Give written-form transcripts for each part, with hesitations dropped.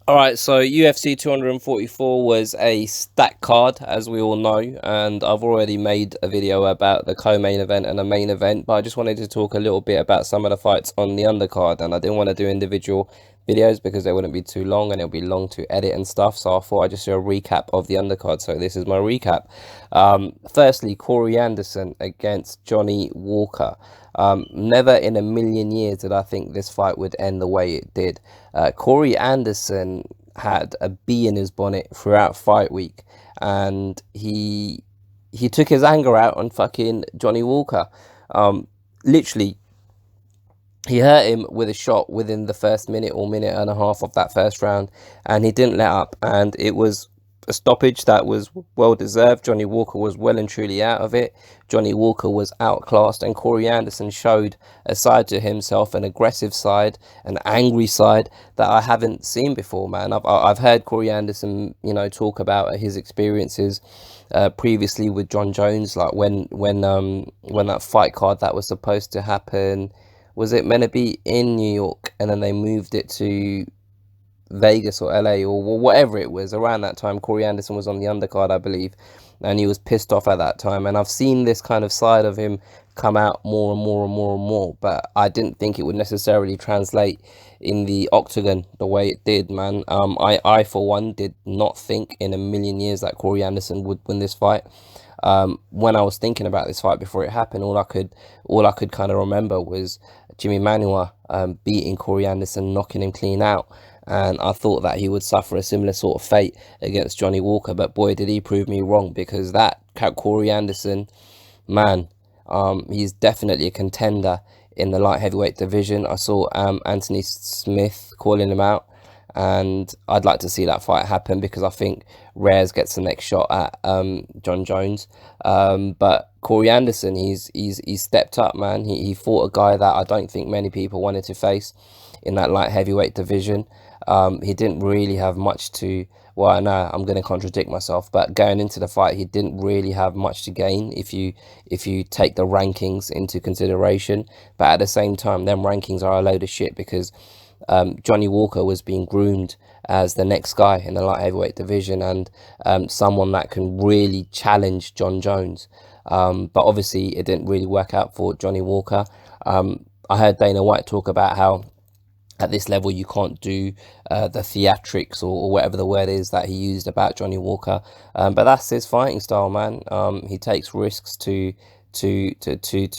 All right, so UFC 244 was a stacked card, as we all know, and I've already made a video about the co-main event and the main event, but I just wanted to talk a little bit about some of the fights on the undercard, and I didn't want to do individual videos because they wouldn't be too long and it'll be long to edit and stuff, so I thought I'd just do a recap of the undercard, so this is my recap. Firstly, Corey Anderson against Johnny Walker. Never in a million years did I think this fight would end the way it did. Corey Anderson had a bee in his bonnet throughout fight week, and he took his anger out on fucking Johnny Walker. Literally, he hurt him with a shot within the first minute or minute and a half of that first round, and he didn't let up. And it was a stoppage that was well deserved. Johnny Walker was well and truly out of it. Johnny Walker was outclassed, and Corey Anderson showed a side to himself, an aggressive side, an angry side that I haven't seen before, man. I've heard Corey Anderson, talk about his experiences previously with John Jones, like when that fight card that was supposed to happen, was it meant to be in New York and then they moved it to Vegas or LA or whatever it was around that time. Corey Anderson was on the undercard, I believe, and he was pissed off at that time. And I've seen this kind of side of him come out more and more and more and more, but I didn't think it would necessarily translate in the octagon the way it did, man. I for one did not think in a million years that Corey Anderson would win this fight. When I was thinking about this fight before it happened, all I could kind of remember was Jimmy Manuwa beating Corey Anderson, knocking him clean out, and I thought that he would suffer a similar sort of fate against Johnny Walker. But boy, did he prove me wrong, because that Corey Anderson, man, he's definitely a contender in the light heavyweight division. I saw Anthony Smith calling him out, and I'd like to see that fight happen because I think Rares gets the next shot at John Jones. But Corey Anderson, he's stepped up, man. He fought a guy that I don't think many people wanted to face in that light heavyweight division. He didn't really have much to. Well, I know I'm going to contradict myself, but going into the fight, he didn't really have much to gain if you take the rankings into consideration. But at the same time, them rankings are a load of shit because Johnny Walker was being groomed as the next guy in the light heavyweight division, and someone that can really challenge John Jones. But obviously, it didn't really work out for Johnny Walker. I heard Dana White talk about how at this level you can't do the theatrics or whatever the word is that he used about Johnny Walker, but that's his fighting style, man. He takes risks to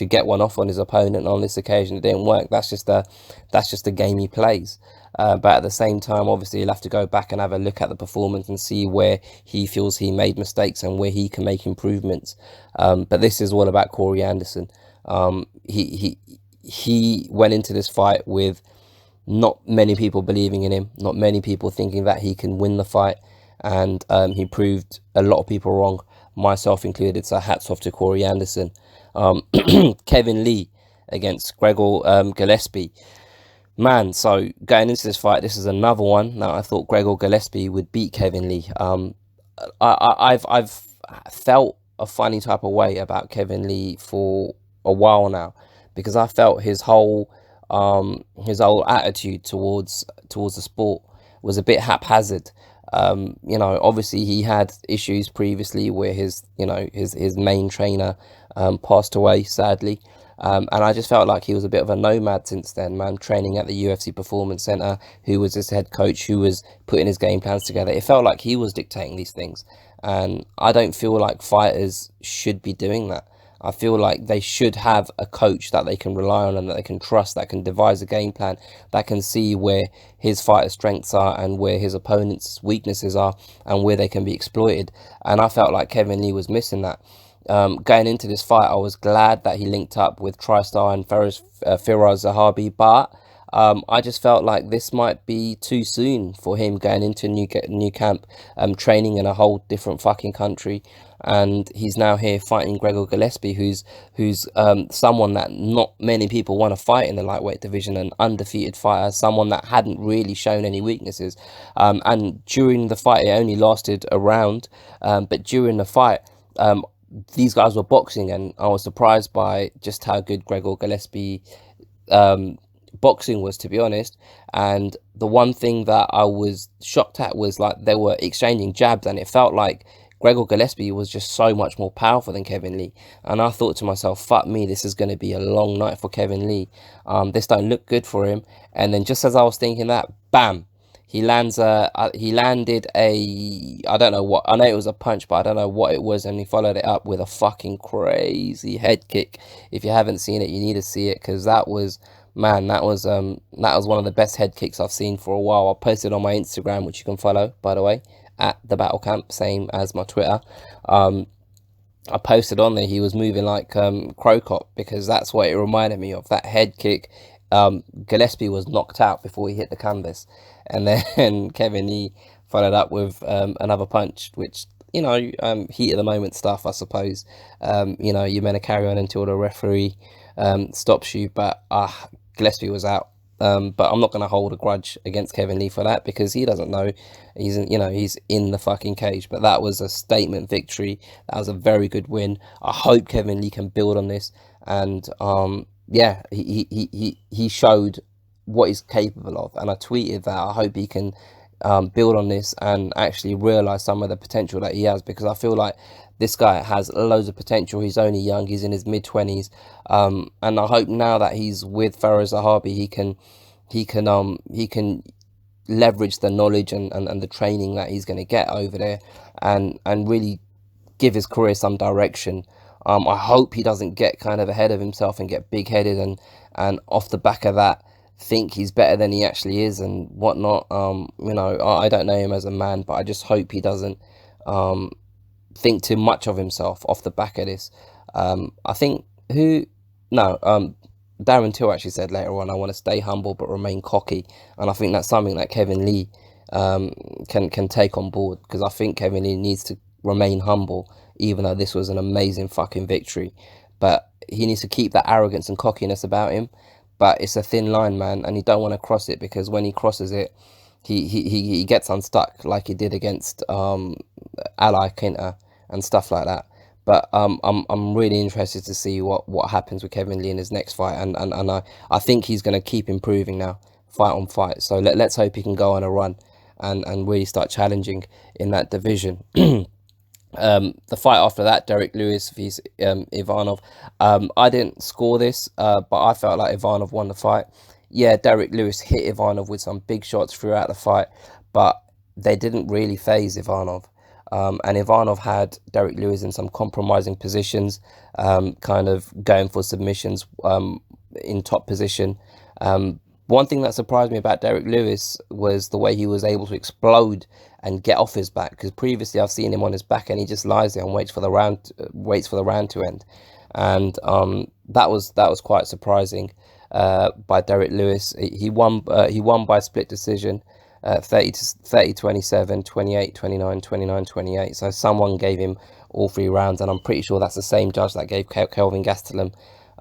get one off on his opponent. On this occasion it didn't work. That's just the game he plays. But at the same time, obviously, you'll have to go back and have a look at the performance and see where he feels he made mistakes and where he can make improvements. But this is all about Corey Anderson. He went into this fight with not many people believing in him, not many people thinking that he can win the fight, and he proved a lot of people wrong, myself included. So hats off to Corey Anderson. Kevin Lee against Gregor Gillespie. Man, so going into this fight, this is another one that I thought Gregor Gillespie would beat Kevin Lee. I've felt a funny type of way about Kevin Lee for a while now, because I felt his whole attitude towards the sport was a bit haphazard. Obviously he had issues previously where his main trainer passed away, sadly. And I just felt like he was a bit of a nomad since then, man, training at the UFC Performance Center, who was his head coach, who was putting his game plans together. It felt like he was dictating these things. And I don't feel like fighters should be doing that. I feel like they should have a coach that they can rely on and that they can trust, that can devise a game plan, that can see where his fighter's strengths are and where his opponent's weaknesses are and where they can be exploited. And I felt like Kevin Lee was missing that. Going into this fight, I was glad that he linked up with TriStar and Firas Zahabi, but I just felt like this might be too soon for him going into new camp, training in a whole different fucking country, and he's now here fighting Gregor Gillespie, who's someone that not many people want to fight in the lightweight division, an undefeated fighter, someone that hadn't really shown any weaknesses. And during the fight, it only lasted a round, but during the fight, these guys were boxing, and I was surprised by just how good Gregor Gillespie boxing was, to be honest. And the one thing that I was shocked at was like they were exchanging jabs, and it felt like Gregor Gillespie was just so much more powerful than Kevin Lee. And I thought to myself, fuck me, this is going to be a long night for Kevin Lee. This don't look good for him. And then just as I was thinking that, bam, he landed a, I don't know what, I know it was a punch, but I don't know what it was, and he followed it up with a fucking crazy head kick. If you haven't seen it, you need to see it, because that was, man, that was one of the best head kicks I've seen for a while. I posted on my Instagram, which you can follow, by the way, at the Battle Camp, same as my Twitter. I posted on there he was moving like Crow Cop, because that's what it reminded me of, that head kick. Gillespie was knocked out before he hit the canvas, and then Kevin Lee followed up with another punch, which, you know, heat of the moment stuff, I suppose. You know, you're meant to carry on until the referee stops you, but Gillespie was out. But I'm not going to hold a grudge against Kevin Lee for that, because he doesn't know. He's in, you know, he's in the fucking cage. But that was a statement victory. That was a very good win. I hope Kevin Lee can build on this, and yeah, he showed what he's capable of, and I tweeted that I hope he can build on this and actually realize some of the potential that he has, because I feel like this guy has loads of potential. He's only young, he's in his mid-20s, and I hope now that he's with Faraz Zahabi, he can leverage the knowledge and the training that he's going to get over there, and really give his career some direction. I hope he doesn't get kind of ahead of himself and get big-headed, and off the back of that think he's better than he actually is and whatnot. You know, I don't know him as a man, but I just hope he doesn't think too much of himself off the back of this. I think Darren Till actually said later on, I want to stay humble but remain cocky, and I think that's something that Kevin Lee can take on board, because I think Kevin Lee needs to remain humble, even though this was an amazing fucking victory. But he needs to keep that arrogance and cockiness about him. But it's a thin line, man, and you don't want to cross it, because when he crosses it, he gets unstuck, like he did against Ally Quinta and stuff like that. But I'm really interested to see what happens with Kevin Lee in his next fight, and I think he's going to keep improving now, fight on fight. So let's hope he can go on a run and really start challenging in that division. The fight after that, Derek Lewis vs Ivanov. I didn't score this, but I felt like Ivanov won the fight. Yeah, Derek Lewis hit Ivanov with some big shots throughout the fight, but they didn't really phase Ivanov. And Ivanov had Derek Lewis in some compromising positions, kind of going for submissions in top position. One thing that surprised me about Derek Lewis was the way he was able to explode and get off his back, because previously I've seen him on his back and he just lies there and waits for the round to end, and that was quite surprising by Derek Lewis. He won by split decision, 30-27, 28-29, 29-28. So someone gave him all 3 rounds, and I'm pretty sure that's the same judge that gave Kelvin Gastelum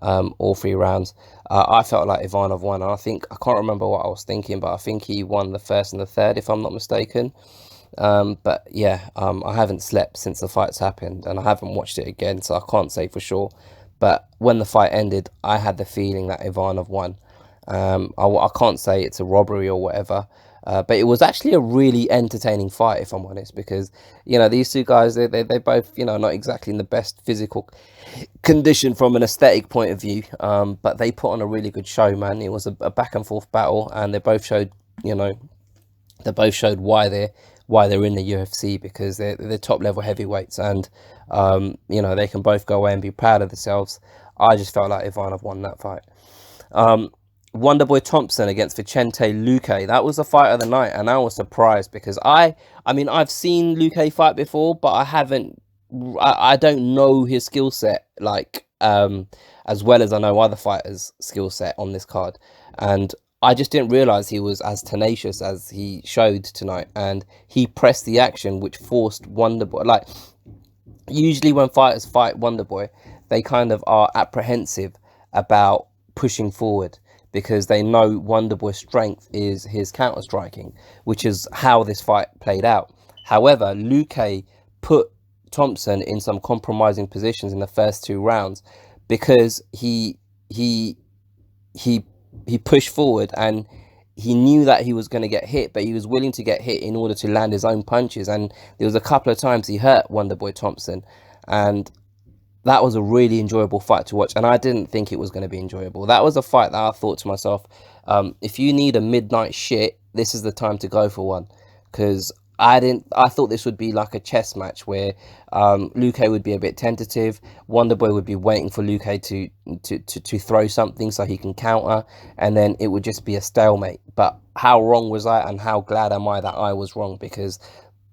all 3 rounds. I felt like Ivanov won, and I can't remember what I was thinking, but I think he won the first and the third, if I'm not mistaken. But yeah, I haven't slept since the fight's happened, and I haven't watched it again, so I can't say for sure. But when the fight ended, I had the feeling that Ivanov won. I can't say it's a robbery or whatever, but it was actually a really entertaining fight, if I'm honest, because, you know, these two guys, they both, you know, not exactly in the best physical condition from an aesthetic point of view, but they put on a really good show, man. It was a back and forth battle, and they both showed, you know, why they're in the UFC, because they're top level heavyweights, and you know, they can both go away and be proud of themselves. I just felt like Ivanov won that fight. Wonderboy Thompson against Vicente Luque. That was the fight of the night, and I was surprised, because I mean, I've seen Luque fight before, but I don't know his skill set like as well as I know other fighters' skill set on this card, and I just didn't realize he was as tenacious as he showed tonight, and he pressed the action, which forced Wonderboy. Like, usually when fighters fight Wonderboy, they kind of are apprehensive about pushing forward, because they know Wonderboy's strength is his counter striking, which is how this fight played out. However, Luque put Thompson in some compromising positions in the first 2 rounds, because he he pushed forward, and he knew that he was going to get hit, but he was willing to get hit in order to land his own punches. And there was a couple of times he hurt Wonderboy Thompson, and that was a really enjoyable fight to watch. And I didn't think it was going to be enjoyable. That was a fight that I thought to myself, if you need a midnight shit, this is the time to go for one. Because I thought this would be like a chess match where Luque would be a bit tentative. Wonderboy would be waiting for Luque to throw something so he can counter, and then it would just be a stalemate. But how wrong was I, and how glad am I that I was wrong, because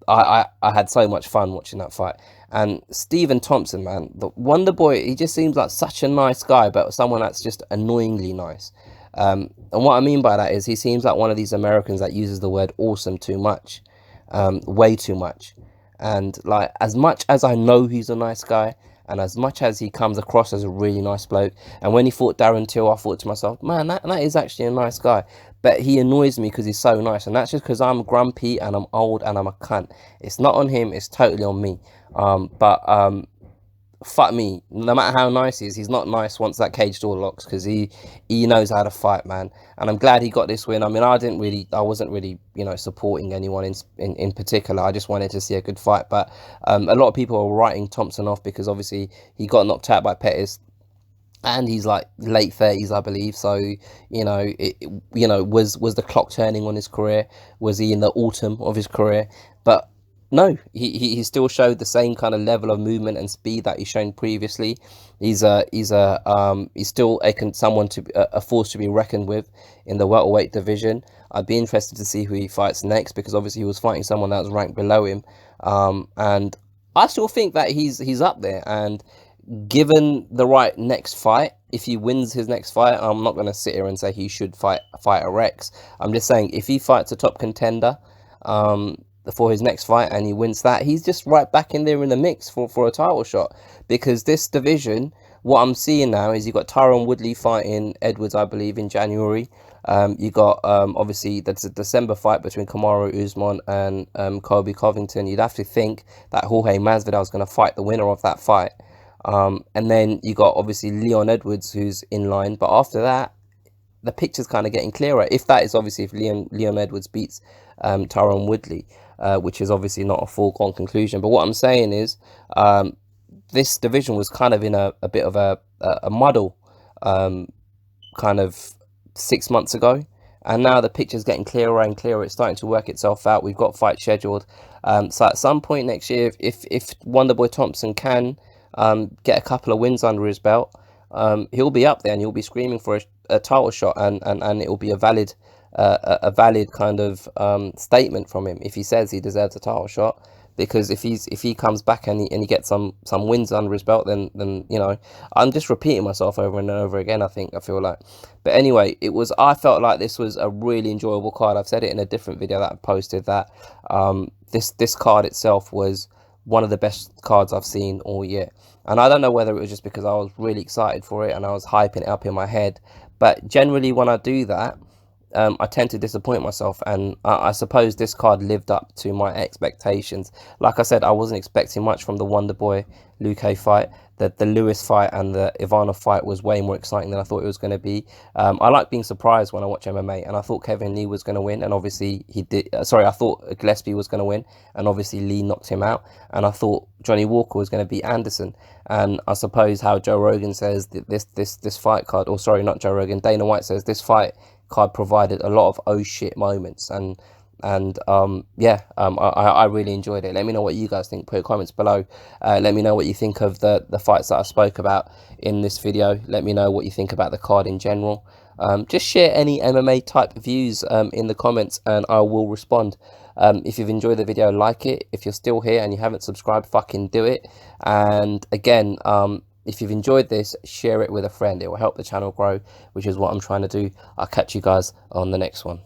I had so much fun watching that fight. And Stephen Thompson, man, the Wonderboy, he just seems like such a nice guy, but someone that's just annoyingly nice. And what I mean by that is he seems like one of these Americans that uses the word awesome too much, way too much. And like, as much as I know he's a nice guy, and as much as he comes across as a really nice bloke, and when he fought Darren Till, I thought to myself, man, that is actually a nice guy. But he annoys me because he's so nice, and that's just because I'm grumpy and I'm old and I'm a cunt. It's not on him, it's totally on me. Fuck me, no matter how nice he is, he's not nice once that cage door locks, because he knows how to fight, man. And I'm glad he got this win. I mean, I wasn't really, you know, supporting anyone in particular. I just wanted to see a good fight. But a lot of people are writing Thompson off because obviously he got knocked out by Pettis, and he's like late 30s, I believe. So you know, was the clock turning on his career? Was he in the autumn of his career? But no, he still showed the same kind of level of movement and speed that he's shown previously. He's still a force to be reckoned with in the welterweight division. I'd be interested to see who he fights next, because obviously he was fighting someone that was ranked below him, and I still think that he's up there. And given the right next fight, if he wins his next fight, I'm not going to sit here and say he should fight a Rex. I'm just saying, if he fights a top contender for his next fight and he wins that, he's just right back in there in the mix for a title shot. Because this division, what I'm seeing now is you got Tyron Woodley fighting Edwards, I believe, in January. You got obviously that's a December fight between Kamaru Usman and Colby Covington. You'd have to think that Jorge Masvidal is going to fight the winner of that fight. And then you got obviously Leon Edwards, who's in line. But after that, the picture's kind of getting clearer. If that is obviously if Leon Edwards beats Tyron Woodley, which is obviously not a foregone conclusion. But what I'm saying is, this division was kind of in a bit of a muddle kind of 6 months ago. And now the picture's getting clearer and clearer. It's starting to work itself out. We've got fights scheduled. So at some point next year, if Wonderboy Thompson can get a couple of wins under his belt, he'll be up there and he'll be screaming for a title shot, and it will be a valid kind of statement from him if he says he deserves a title shot. Because if he comes back and he gets some wins under his belt, then you know, I'm just repeating myself over and over again. I feel like. But anyway, I felt like this was a really enjoyable card. I've said it in a different video that I posted, that this card itself was one of the best cards I've seen all year. And I don't know whether it was just because I was really excited for it and I was hyping it up in my head, but generally when I do that, I tend to disappoint myself, and I suppose this card lived up to my expectations. Like I said, I wasn't expecting much from the Wonderboy Luque fight. The Lewis fight and the Ivanov fight was way more exciting than I thought it was going to be. I like being surprised when I watch MMA, and I thought Kevin Lee was going to win, and obviously he did. Sorry, I thought Gillespie was going to win, and obviously Lee knocked him out. And I thought Johnny Walker was going to beat Anderson. And I suppose how Joe Rogan says that this fight card, or sorry, not Joe Rogan, Dana White says this fight card provided a lot of oh shit moments, and I really enjoyed it. Let me know what you guys think. Put your comments below. Let me know what you think of the fights that I spoke about in this video. Let me know what you think about the card in general. Just share any MMA type views in the comments, and I will respond. If you've enjoyed the video, like it. If you're still here and you haven't subscribed, fucking do it. And again, if you've enjoyed this, share it with a friend. It will help the channel grow, which is what I'm trying to do. I'll catch you guys on the next one.